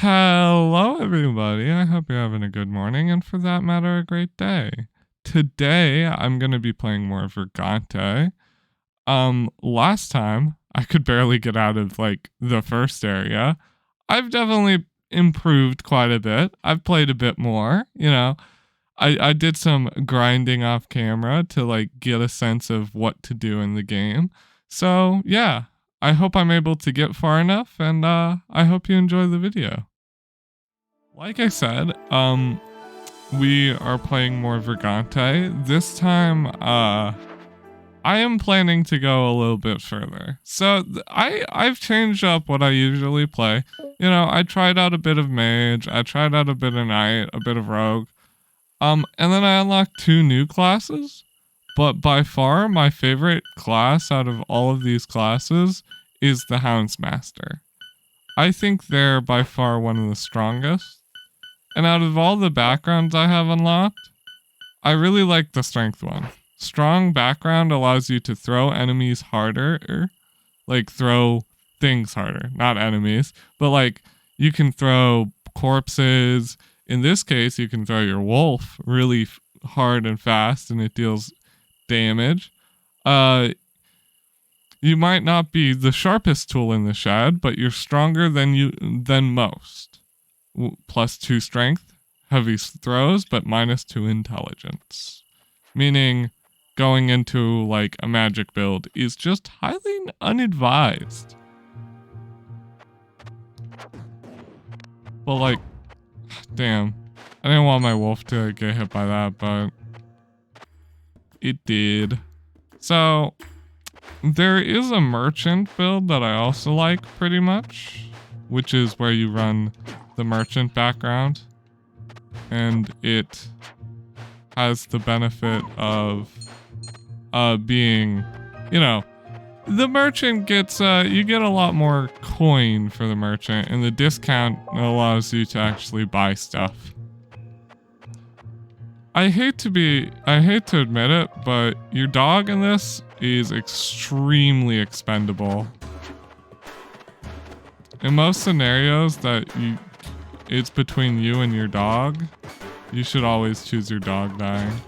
Hello, everybody. I hope you're having a good morning and, for that matter, a great day. Today, I'm going to be playing more Vagante. Last time, I could barely get out of, the first area. I've definitely improved quite a bit. I've played a bit more, I did some grinding off camera to, get a sense of what to do in the game. So, yeah. I hope I'm able to get far enough, and I hope you enjoy the video. Like I said, we are playing more Vagante. This time, I am planning to go a little bit further. So I've changed up what I usually play. I tried out a bit of Mage, I tried out a bit of Knight, a bit of Rogue, and then I unlocked 2 new classes. But by far, my favorite class out of all of these classes is the Houndsmaster. I think they're by far one of the strongest. And out of all the backgrounds I have unlocked, I really like the strength one. Strong background allows you to throw enemies harder, throw things harder, not enemies, but you can throw corpses. In this case, you can throw your wolf really hard and fast, and it deals damage. You might not be the sharpest tool in the shed, but you're stronger than most. +2 strength, heavy throws, but -2 intelligence. Meaning going into a magic build is just highly unadvised. But damn. I didn't want my wolf to get hit by that, but it did. So there is a merchant build that I also like pretty much, which is where you run the merchant background, and it has the benefit of being, the merchant gets, you get a lot more coin for the merchant, and the discount allows you to actually buy stuff. I hate to admit it, but your dog in this is extremely expendable. In most scenarios that it's between you and your dog, you should always choose your dog dying.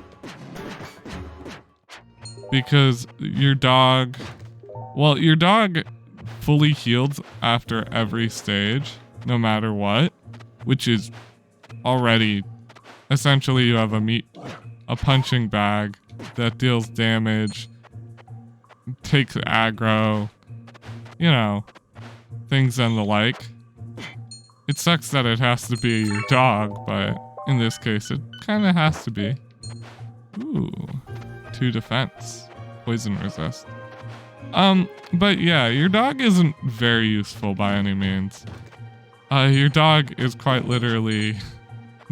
Because your dog fully heals after every stage, no matter what, which is already, essentially you have a punching bag that deals damage, takes aggro, things and the like. It sucks that it has to be your dog, but in this case it kind of has to be. Ooh, 2 defense, poison resist. But yeah, your dog isn't very useful by any means. Your dog is quite literally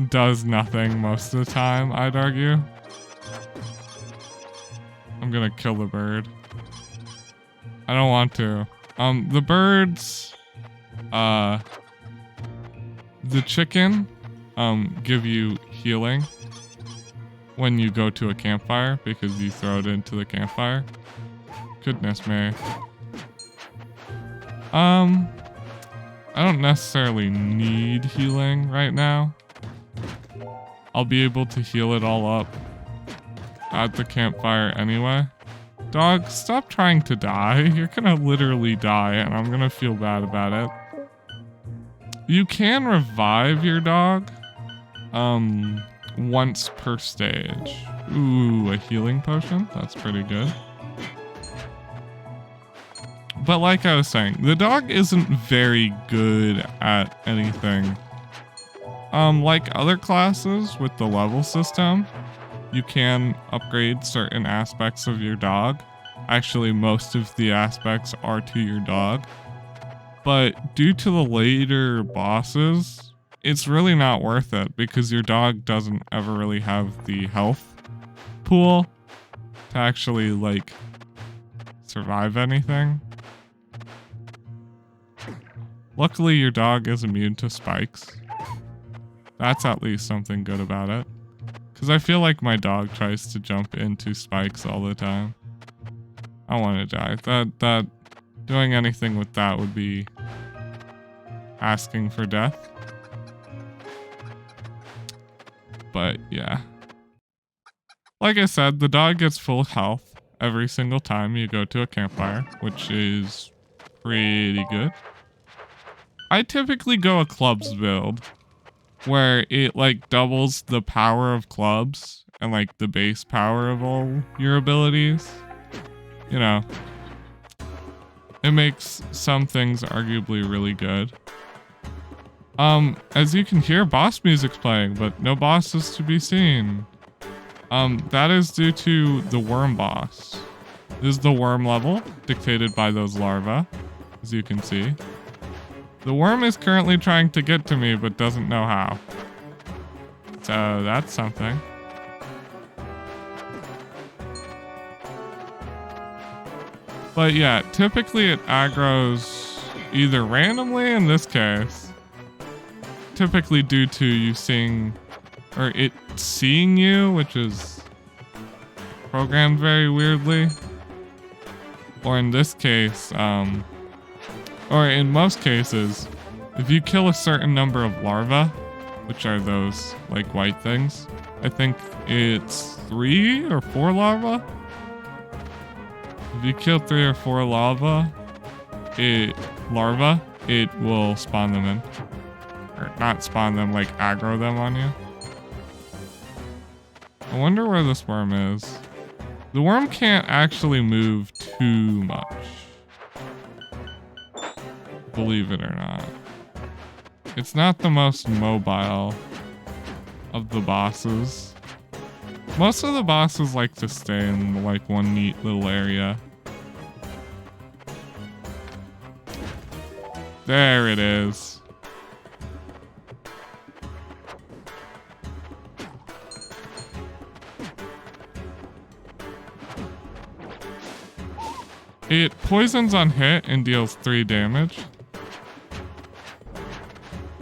does nothing most of the time, I'd argue. I'm gonna kill the bird. I don't want to. The birds, the chicken, give you healing when you go to a campfire because you throw it into the campfire. Goodness me. I don't necessarily need healing right now. I'll be able to heal it all up at the campfire anyway. Dog, stop trying to die. You're gonna literally die, and I'm gonna feel bad about it. You can revive your dog once per stage. Ooh, a healing potion? That's pretty good. But like I was saying, the dog isn't very good at anything. Like other classes with the level system, you can upgrade certain aspects of your dog. Actually, most of the aspects are to your dog. But due to the later bosses, it's really not worth it because your dog doesn't ever really have the health pool to actually, survive anything. Luckily, your dog is immune to spikes. That's at least something good about it. Because I feel like my dog tries to jump into spikes all the time. I want to die. That doing anything with that would be asking for death. But yeah. Like I said, the dog gets full health every single time you go to a campfire, which is pretty good. I typically go a clubs build where it like doubles the power of clubs and like the base power of all your abilities. You know, it makes some things arguably really good. As you can hear, boss music's playing, but no bosses to be seen. That is due to the worm boss. This is the worm level, dictated by those larvae, as you can see. The worm is currently trying to get to me, but doesn't know how. So that's something. But yeah, typically it aggroes either randomly in this case, typically due to you seeing, or it seeing you, which is programmed very weirdly. Or in this case, or in most cases, if you kill a certain number of larvae, which are those like white things, I think it's 3 or 4 larvae. If you kill 3 or 4 larvae, it will spawn them in. Or not spawn them, like aggro them on you. I wonder where this worm is. The worm can't actually move too much. Believe it or not. It's not the most mobile of the bosses. Most of the bosses like to stay in like one neat little area. There it is. It poisons on hit and deals 3 damage.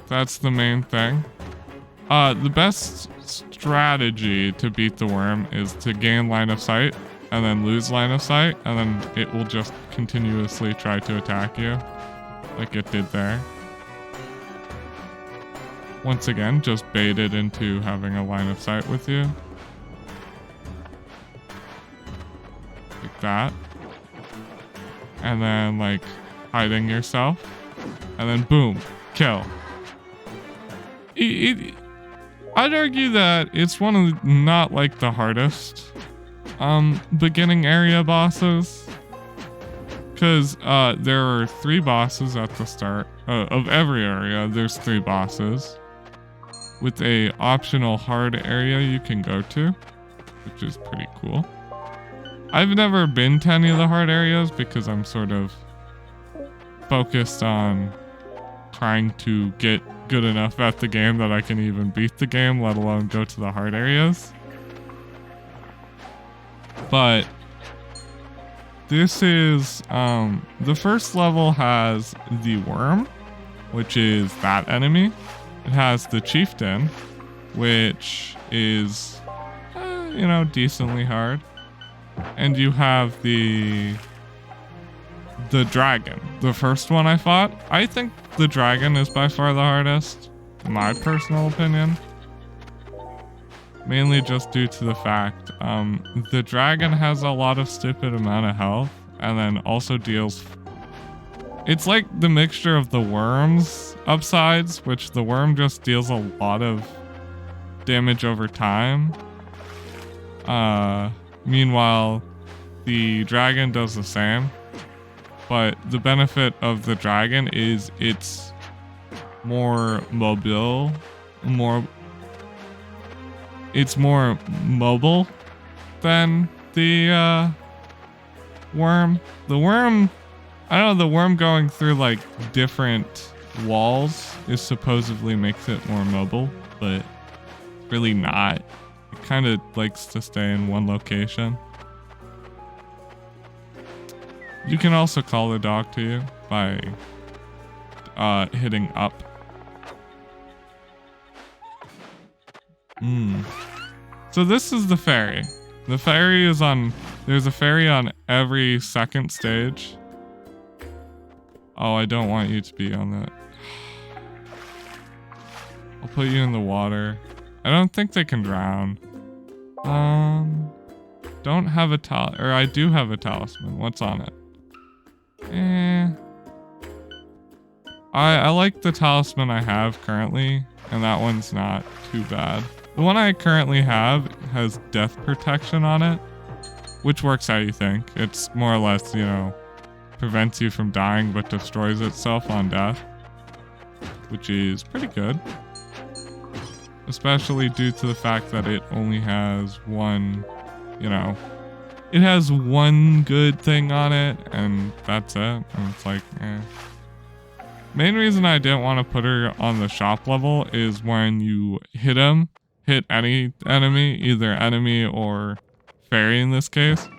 That's the main thing. The best strategy to beat the worm is to gain line of sight and then lose line of sight, and then it will just continuously try to attack you like it did there. Once again, just bait it into having a line of sight with you. Like that. And then like hiding yourself, and then boom, kill. I'd argue that it's one of the, not like the hardest beginning area bosses, because there are 3 bosses at the start of every area. There's 3 bosses with a optional hard area you can go to, which is pretty cool. I've never been to any of the hard areas because I'm sort of focused on trying to get good enough at the game that I can even beat the game, let alone go to the hard areas. But this is, the first level has the worm, which is that enemy. It has the chieftain, which is, you know, decently hard. And you have the dragon, the first one I fought. I think the dragon is by far the hardest, in my personal opinion. Mainly just due to the fact the dragon has a lot of stupid amount of health, and then also deals... It's like the mixture of the worm's upsides, which the worm just deals a lot of damage over time. Meanwhile, the dragon does the same, but the benefit of the dragon is it's more mobile, it's more mobile than the worm. The worm, I don't know, the worm going through like different walls is supposedly makes it more mobile, but really not. It kind of likes to stay in one location. You can also call the dog to you by hitting up. So this is the ferry. The ferry is on... There's a ferry on every second stage. Oh, I don't want you to be on that. put you in the water. I don't think they can drown. Don't have a or I do have a talisman. What's on it? I like the talisman I have currently, and that one's not too bad. The one I currently have has death protection on it, which works how you think. It's more or less, you know, prevents you from dying but destroys itself on death, which is pretty good. Especially due to the fact that it only has one, you know, it has one good thing on it, and that's it. And it's like, Main reason I didn't want to put her on the shop level is when you hit any enemy, either enemy or fairy in this case,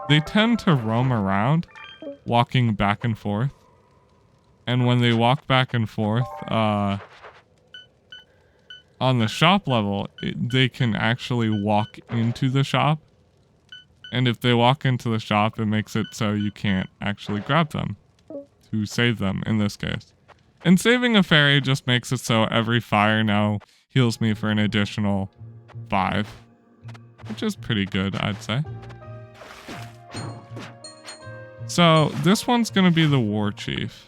they tend to roam around, walking back and forth. And when they walk back and forth, on the shop level, they can actually walk into the shop. And if they walk into the shop, it makes it so you can't actually grab them to save them in this case. And saving a fairy just makes it so every fire now heals me for an additional 5, which is pretty good, I'd say. So this one's gonna be the War Chief.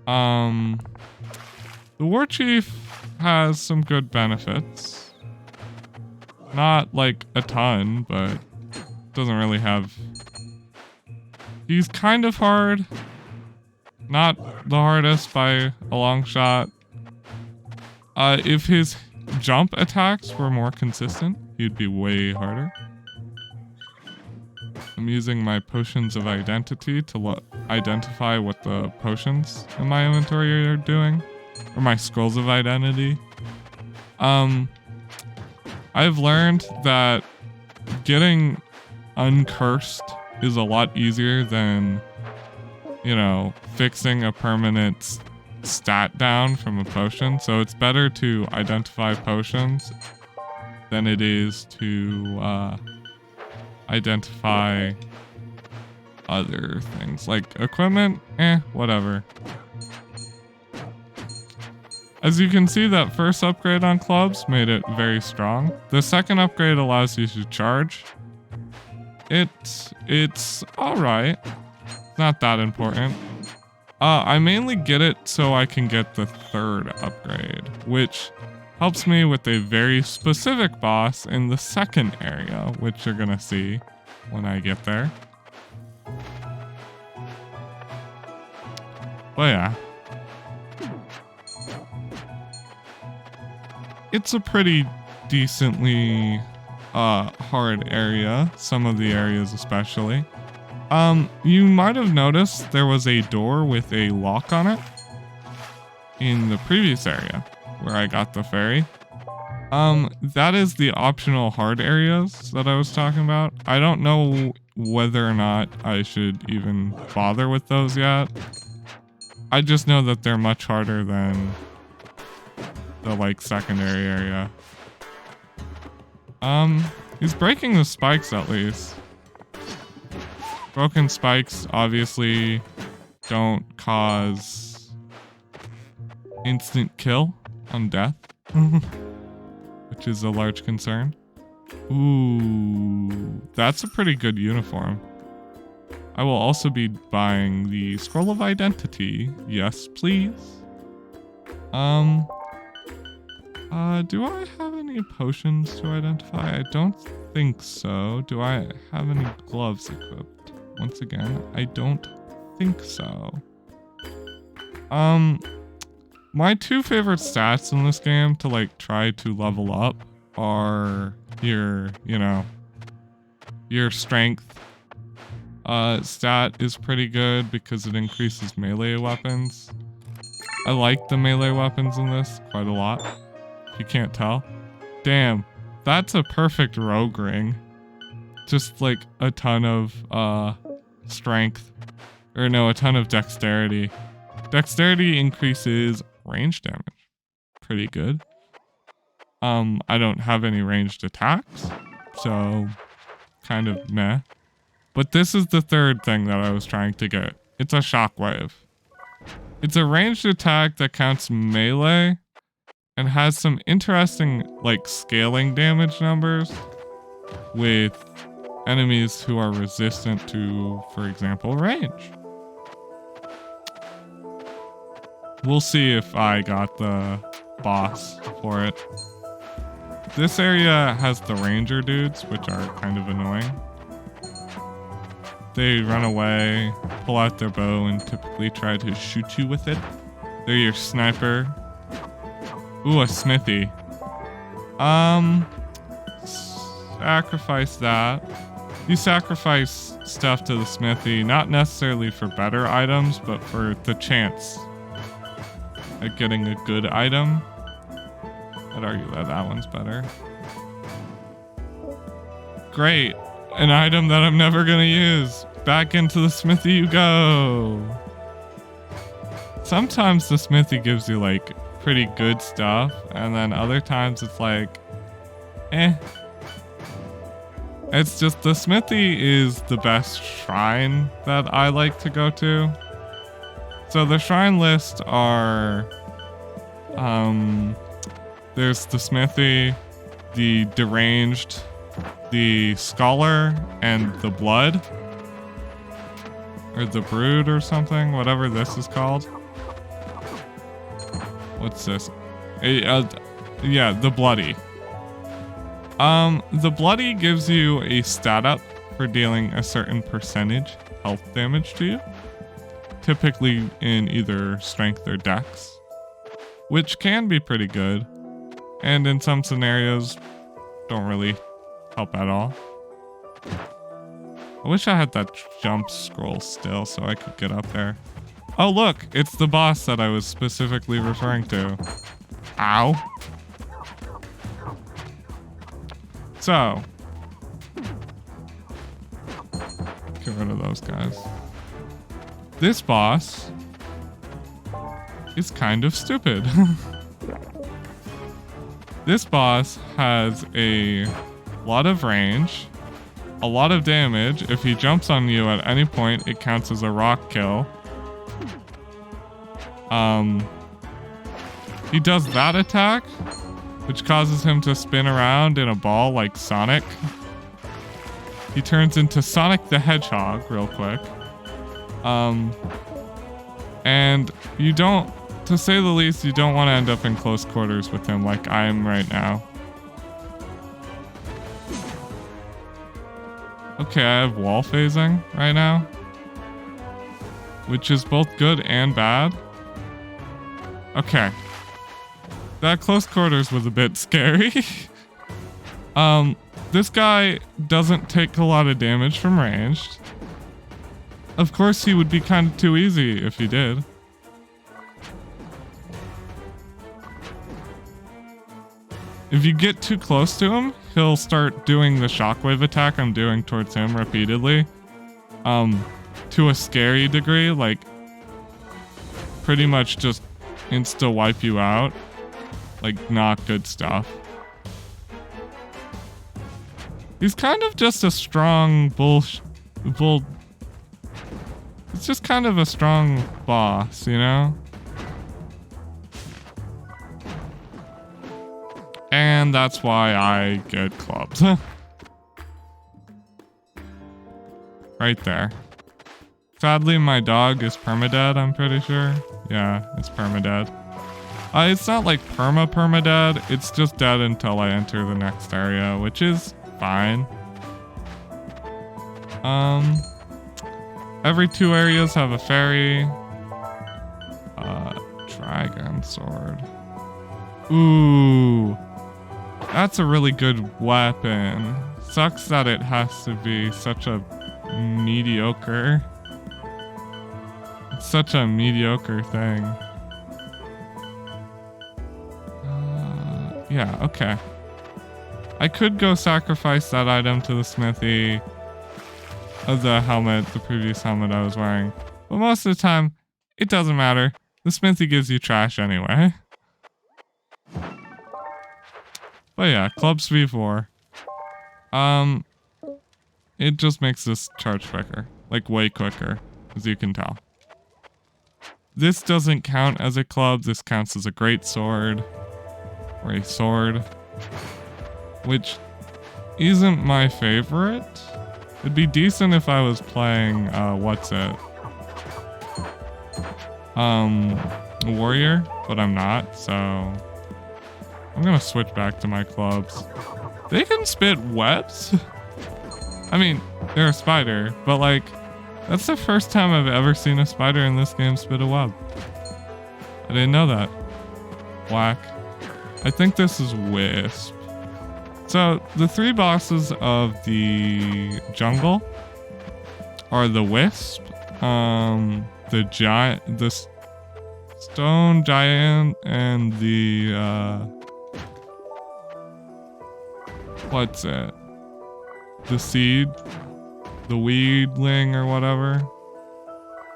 The War Chief has some good benefits. Not like a ton, but doesn't really have... He's kind of hard. Not the hardest by a long shot. If his jump attacks were more consistent, he'd be way harder. I'm using my potions of identity to identify what the potions in my inventory are doing. Or my scrolls of identity. I've learned that getting uncursed is a lot easier than, you know, fixing a permanent stat down from a potion. So it's better to identify potions than it is to identify other things. Like equipment, whatever. As you can see, that first upgrade on clubs made it very strong. The second upgrade allows you to charge. It's alright. Not that important. I mainly get it so I can get the third upgrade, which helps me with a very specific boss in the second area, which you're gonna see when I get there. But yeah. It's a pretty decently hard area, some of the areas especially. You might have noticed there was a door with a lock on it in the previous area where I got the fairy. That is the optional hard areas that I was talking about. I don't know whether or not I should even bother with those yet. I just know that they're much harder than the like secondary area. He's breaking the spikes at least. Broken spikes obviously don't cause instant kill on death, which is a large concern. Ooh, that's a pretty good uniform. I will also be buying the Scroll of Identity. Yes, please. Do I have any potions to identify? I don't think so. Do I have any gloves equipped? Once again, I don't think so. My two favorite stats in this game to like try to level up are your, you know, your strength stat is pretty good because it increases melee weapons. I like the melee weapons in this quite a lot. If you can't tell. Damn, that's a perfect rogue ring. Just like a ton of strength. Or no, a ton of dexterity. Dexterity increases range damage. Pretty good. I don't have any ranged attacks, so kind of meh. But this is the third thing that I was trying to get. It's a shockwave. It's a ranged attack that counts melee, and has some interesting like scaling damage numbers with enemies who are resistant to, for example, range. We'll see if I got the boss for it. This area has the ranger dudes, which are kind of annoying. They run away, pull out their bow, and typically try to shoot you with it. They're your sniper. Ooh, a smithy. Sacrifice that. You sacrifice stuff to the smithy, not necessarily for better items, but for the chance at getting a good item. I'd argue that that one's better. Great. An item that I'm never gonna use. Back into the smithy you go. Sometimes the smithy gives you like pretty good stuff, and then other times it's like, eh. It's just the smithy is the best shrine that I like to go to. So the shrine list are, there's the smithy, the deranged, the scholar, and the blood. Or the brood or something, whatever this is called. What's this? Yeah, the bloody. The bloody gives you a stat up for dealing a certain percentage health damage to you. Typically in either strength or dex. Which can be pretty good. And in some scenarios, don't really help at all. I wish I had that jump scroll still so I could get up there. Oh look, it's the boss that I was specifically referring to. Ow. So, get rid of those guys. This boss is kind of stupid. This boss has a lot of range, a lot of damage. If he jumps on you at any point, it counts as a rock kill. He does that attack, which causes him to spin around in a ball like Sonic. He turns into Sonic the Hedgehog real quick. And you don't, to say the least, you don't want to end up in close quarters with him like I am right now. Okay, I have wall phasing right now, which is both good and bad. Okay. That close quarters was a bit scary. This guy doesn't take a lot of damage from ranged. Of course, he would be kind of too easy if he did. If you get too close to him, he'll start doing the shockwave attack I'm doing towards him repeatedly. To a scary degree, like pretty much just insta wipe you out. Like not good stuff. He's kind of just a strong it's just kind of a strong boss, you know? And that's why I get clubs. Right there. Sadly, my dog is permadead, I'm pretty sure. Yeah, it's permadead. It's not like permadead, it's just dead until I enter the next area, which is fine. Every 2 areas have a fairy. Dragon sword. Ooh. That's a really good weapon. Sucks that it has to be such a mediocre. It's such a mediocre thing. Yeah, okay. I could go sacrifice that item to the smithy of the helmet, the previous helmet I was wearing. But most of the time, it doesn't matter. The smithy gives you trash anyway. But yeah, clubs V4. It just makes this charge quicker. Like way quicker, as you can tell. This doesn't count as a club, this counts as a great sword. Ray sword, which isn't my favorite. It'd be decent if I was playing, what's it? Warrior, but I'm not, so I'm gonna switch back to my clubs. They can spit webs? I mean, they're a spider, but like, that's the first time I've ever seen a spider in this game spit a web. I didn't know that. Whack. I think this is Wisp. So, the 3 bosses of the jungle are the Wisp, the giant, the stone giant, and the, what's it? The seed? The weedling or whatever.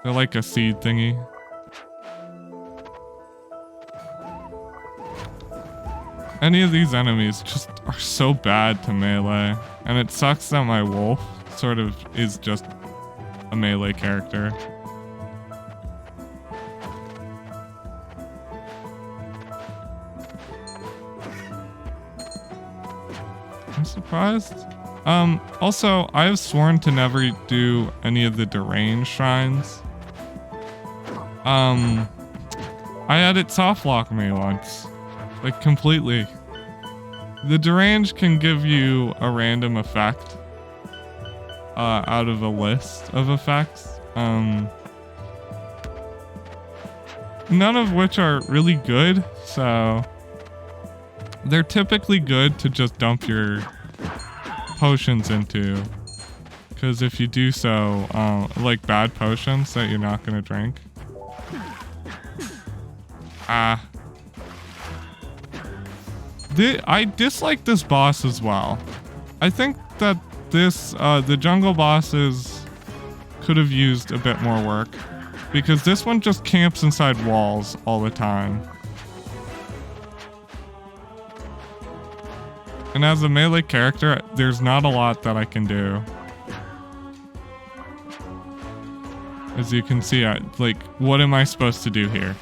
They're like a seed thingy. Any of these enemies just are so bad to melee, and it sucks that my wolf sort of is just a melee character. I'm surprised. Also, I have sworn to never do any of the deranged shrines. I had it soft lock me once. Like, completely. The deranged can give you a random effect out of a list of effects. None of which are really good, so they're typically good to just dump your potions into, because if you do so, like bad potions that you're not gonna drink. I dislike this boss as well. I think that this, the jungle bosses could have used a bit more work, because this one just camps inside walls all the time. And as a melee character, there's not a lot that I can do. As you can see, like, what am I supposed to do here?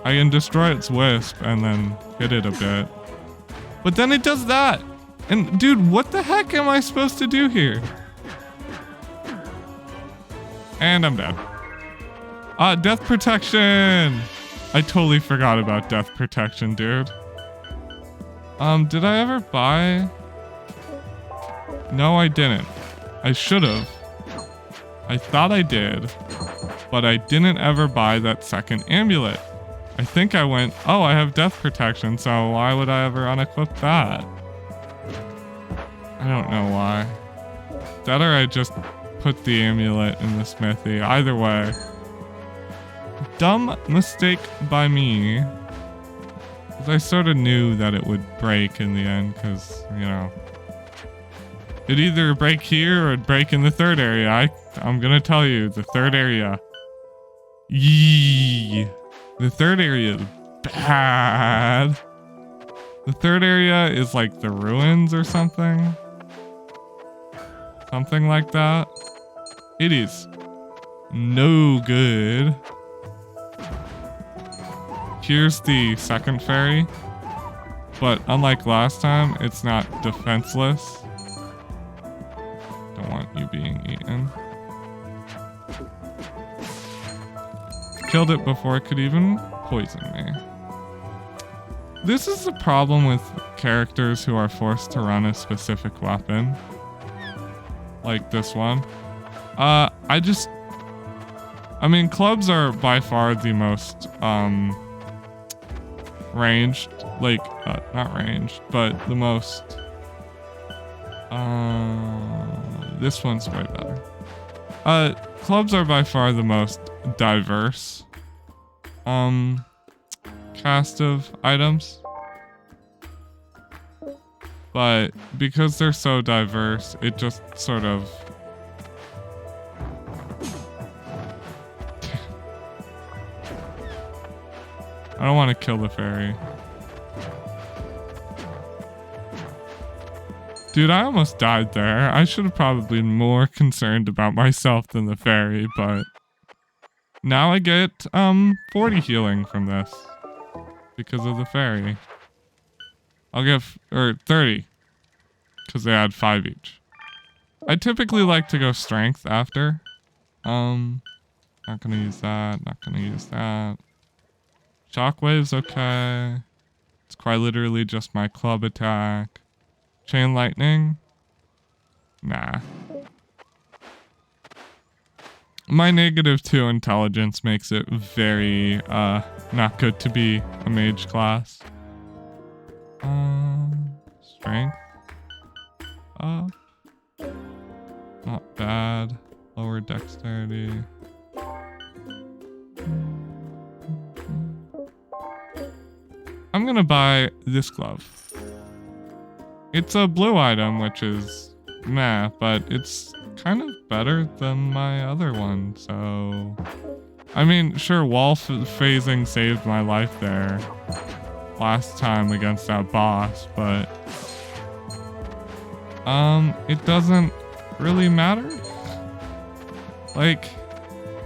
I can destroy its wisp and then hit it a bit. But then it does that! And dude, what the heck am I supposed to do here? And I'm dead. Death protection! I totally forgot about death protection, dude. Did I ever buy? No, I didn't. I should have. I thought I did, but I didn't ever buy that second amulet. I think I went, oh, I have death protection, so why would I ever unequip that? I don't know why. That or I just put the amulet in the smithy. Either way. Dumb mistake by me. Because I sort of knew that it would break in the end, because, you know, it'd either break here or it'd break in the third area. I'm gonna tell you, the third area. Yee. The third area is bad. The third area is like the ruins or something. Something like that. It is no good. Here's the second fairy. But unlike last time, it's not defenseless. Don't want you being eaten. Killed it before it could even poison me. This is the problem with characters who are forced to run a specific weapon. Like this one. I mean, clubs are by far the most, ranged. Like, not ranged, but the most, this one's way better. Clubs are by far the most diverse cast of items, but because they're so diverse, it just sort of I don't want to kill the fairy. Dude, I almost died there. I should have probably been more concerned about myself than the fairy, but now I get 40 healing from this. because of the fairy. I'll give, or 30, because they add 5 each. I typically like to go strength after. Not gonna use that, not gonna use that. Shockwave's okay. It's quite literally just my club attack. Chain lightning? Nah. My -2 intelligence makes it very, not good to be a mage class. Strength. Up. Not bad. Lower dexterity. I'm gonna buy this glove. It's a blue item, which is meh, but it's kind of better than my other one, so... I mean, sure, wall phasing saved my life there last time against that boss, but... it doesn't really matter. Like,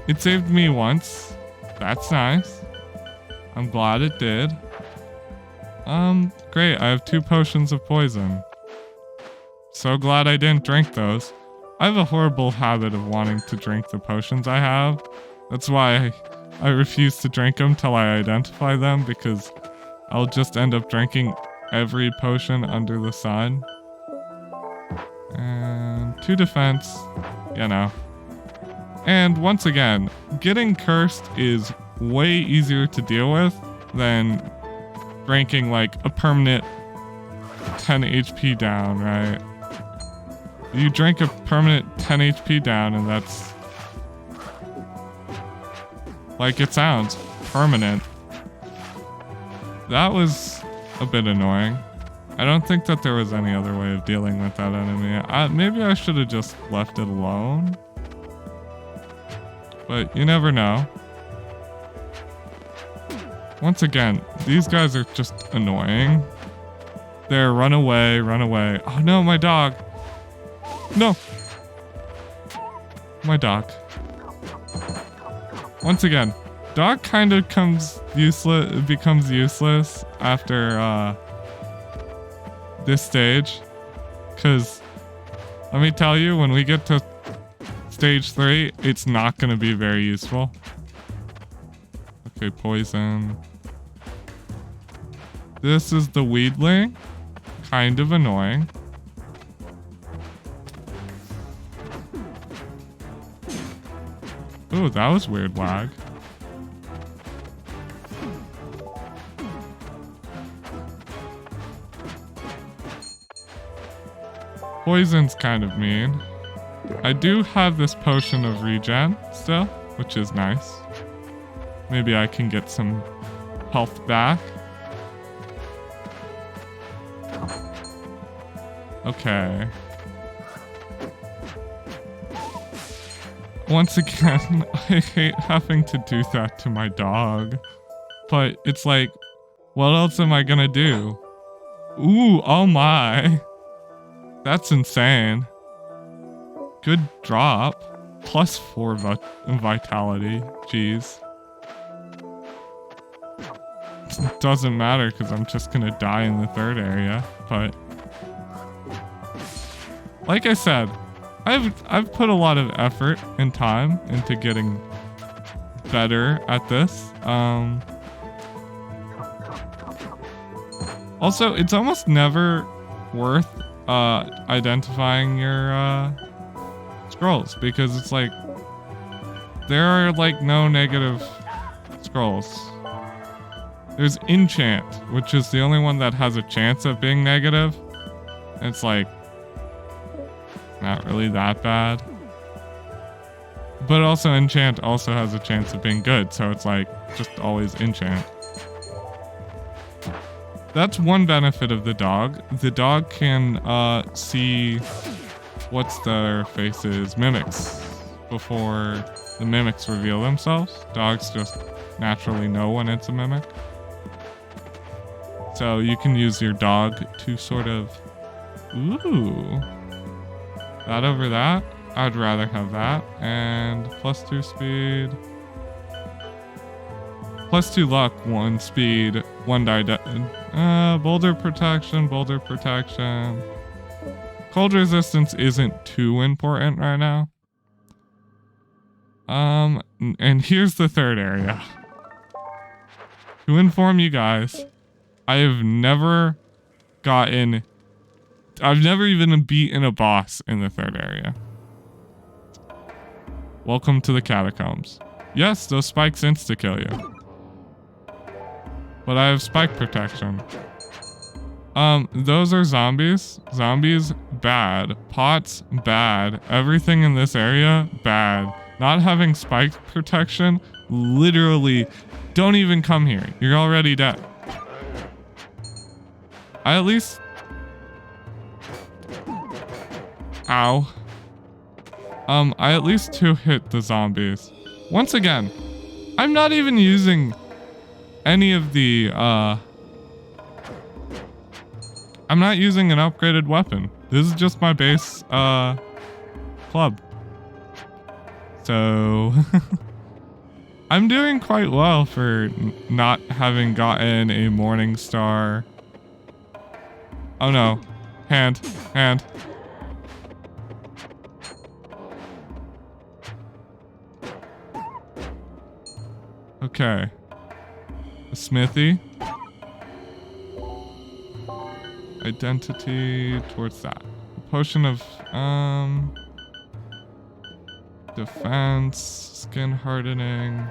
it saved me once. That's nice. I'm glad it did. Great, I have 2 potions of poison. So glad I didn't drink those. I have a horrible habit of wanting to drink the potions I have. That's why I refuse to drink them till I identify them, because I'll just end up drinking every potion under the sun. And 2 defense, you know. And once again, getting cursed is way easier to deal with than drinking like a permanent 10 HP down, right? You drink a permanent 10 HP down and that's like it sounds, permanent. That was a bit annoying. I don't think that there was any other way of dealing with that enemy. Maybe I should have just left it alone. But you never know. Once again, these guys are just annoying. They're run away, run away. Oh no, my dog. No. My dog. Once again, dog kind of becomes useless after this stage. Because let me tell you, when we get to stage 3, it's not going to be very useful. Okay, poison. This is the weedling. Kind of annoying. Ooh, that was weird lag. Poison's kind of mean. I do have this potion of regen still, which is nice. Maybe I can get some health back. Okay. Once again, I hate having to do that to my dog. But it's like, what else am I gonna do? Ooh, oh my. That's insane. Good drop. +4 vitality. Jeez. It doesn't matter because I'm just gonna die in the 3rd area, but like I said, I've put a lot of effort and time into getting better at this. Also, it's almost never worth identifying your scrolls because it's like there are like no negative scrolls. There's enchant, which is the only one that has a chance of being negative. It's like not really that bad. But also enchant also has a chance of being good, so it's like just always enchant. That's one benefit of the dog. The dog can see what's their faces mimics before the mimics reveal themselves. Dogs just naturally know when it's a mimic. So you can use your dog to sort of... Ooh. That over that? I'd rather have that. And +2 speed. +2 luck, 1 speed, 1 die. Boulder protection, boulder protection. Cold resistance isn't too important right now. And here's the third area. To inform you guys, I've never even beaten a boss in the third area. Welcome to the catacombs. Yes, those spikes insta-kill you. But I have spike protection. Those are zombies. Zombies, bad. Pots, bad. Everything in this area, bad. Not having spike protection, literally, don't even come here. You're already dead. I at least... Ow. I at least 2-hit the zombies. Once again, I'm not even using any of the, I'm not using an upgraded weapon. This is just my base, club. So, I'm doing quite well for not having gotten a morning star. Oh no. Hand. Okay. A smithy. Identity towards that. A potion of, defense, skin hardening.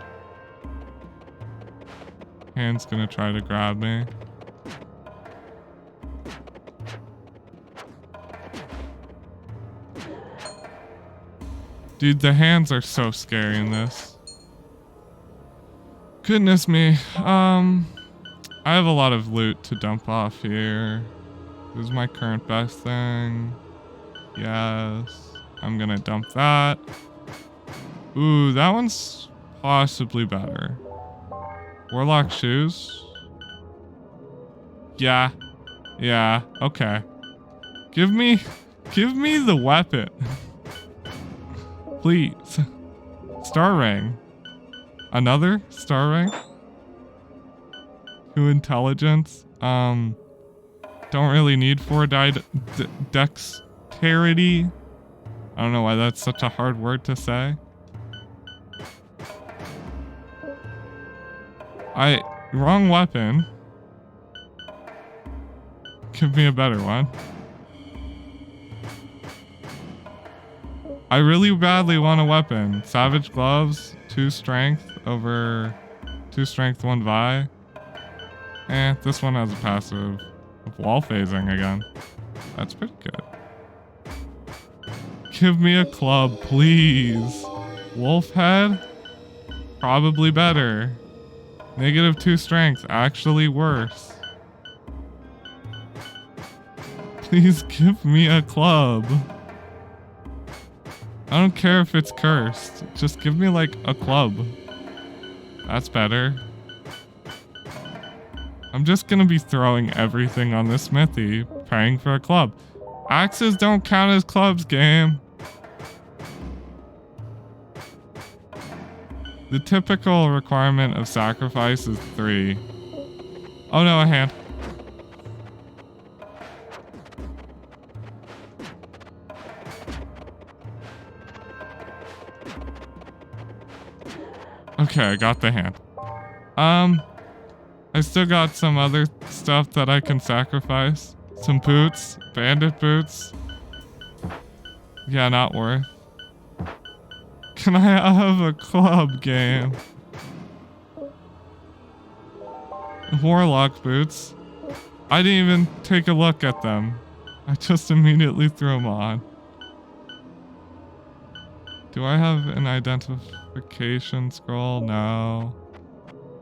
Hand's gonna try to grab me. Dude, the hands are so scary in this. Goodness me. I have a lot of loot to dump off here. This is my current best thing. Yes. I'm gonna dump that. Ooh, that one's possibly better. Warlock shoes. Yeah. Yeah, okay. Give me the weapon. Please. Star ring. Another star ring? 2 intelligence. Don't really need 4 dexterity. I don't know why that's such a hard word to say. Wrong weapon. Give me a better one. I really badly want a weapon. Savage gloves, 2 strength over 2 strength, 1 vi. This one has a passive of wall phasing again. That's pretty good. Give me a club, please. Wolf head? Probably better. -2 strength, actually worse. Please give me a club. I don't care if it's cursed. Just give me like a club. That's better. I'm just gonna be throwing everything on this smithy, praying for a club. Axes don't count as clubs, game. The typical requirement of sacrifice is 3. Oh no, a hand. Okay, I got the hand. I still got some other stuff that I can sacrifice. Some boots, bandit boots. Yeah, not worth. Can I have a club, game? Warlock boots. I didn't even take a look at them. I just immediately threw them on. Do I have an identification scroll? No.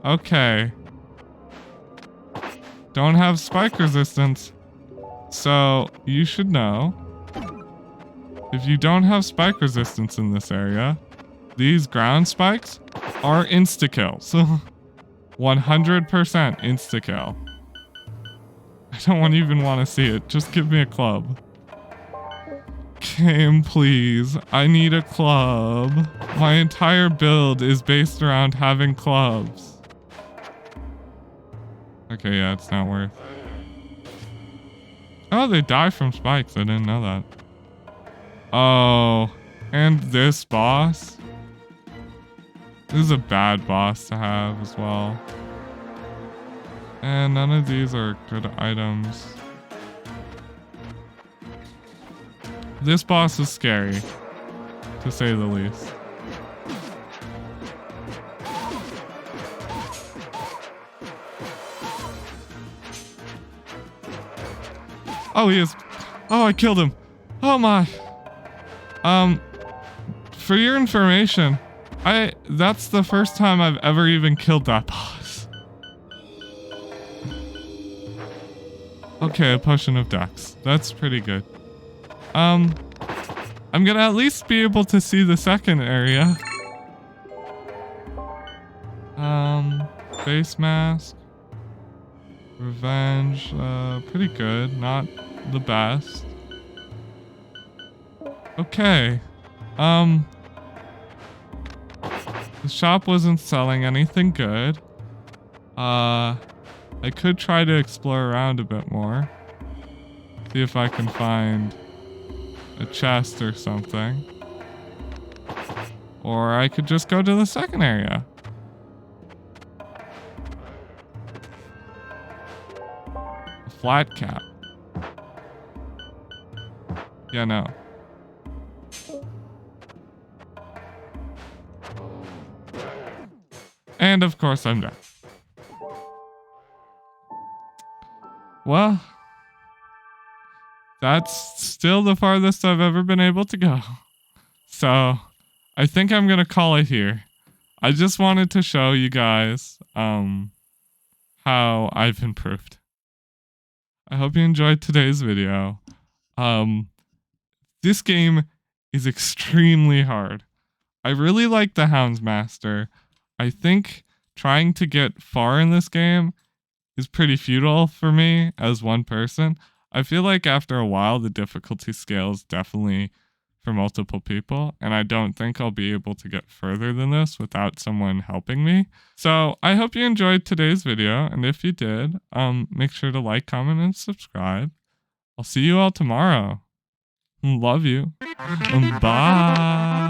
Okay. Don't have spike resistance. So, you should know. If you don't have spike resistance in this area, these ground spikes are insta-kills. 100% insta-kill. I don't even want to see it. Just give me a club. Game, please. I need a club. My entire build is based around having clubs. Okay, yeah, it's not worth. Oh, they die from spikes. I didn't know that. Oh, and this boss. This is a bad boss to have as well. And none of these are good items. This boss is scary, to say the least. Oh, he is. Oh, I killed him. Oh my. For your information, that's the first time I've ever even killed that boss. Okay, a potion of Dex. That's pretty good. I'm gonna at least be able to see the second area. Face mask. Revenge, pretty good. Not the best. Okay. The shop wasn't selling anything good. I could try to explore around a bit more. See if I can find a chest or something. Or I could just go to the second area. A flat cap. Yeah, no. And of course I'm dead. Well, that's still the farthest I've ever been able to go. So, I think I'm gonna call it here. I just wanted to show you guys how I've improved. I hope you enjoyed today's video. This game is extremely hard. I really like the Houndsmaster. I think trying to get far in this game is pretty futile for me as one person. I feel like after a while, the difficulty scales definitely for multiple people, and I don't think I'll be able to get further than this without someone helping me. So I hope you enjoyed today's video, and if you did, make sure to like, comment, and subscribe. I'll see you all tomorrow. Love you. Bye.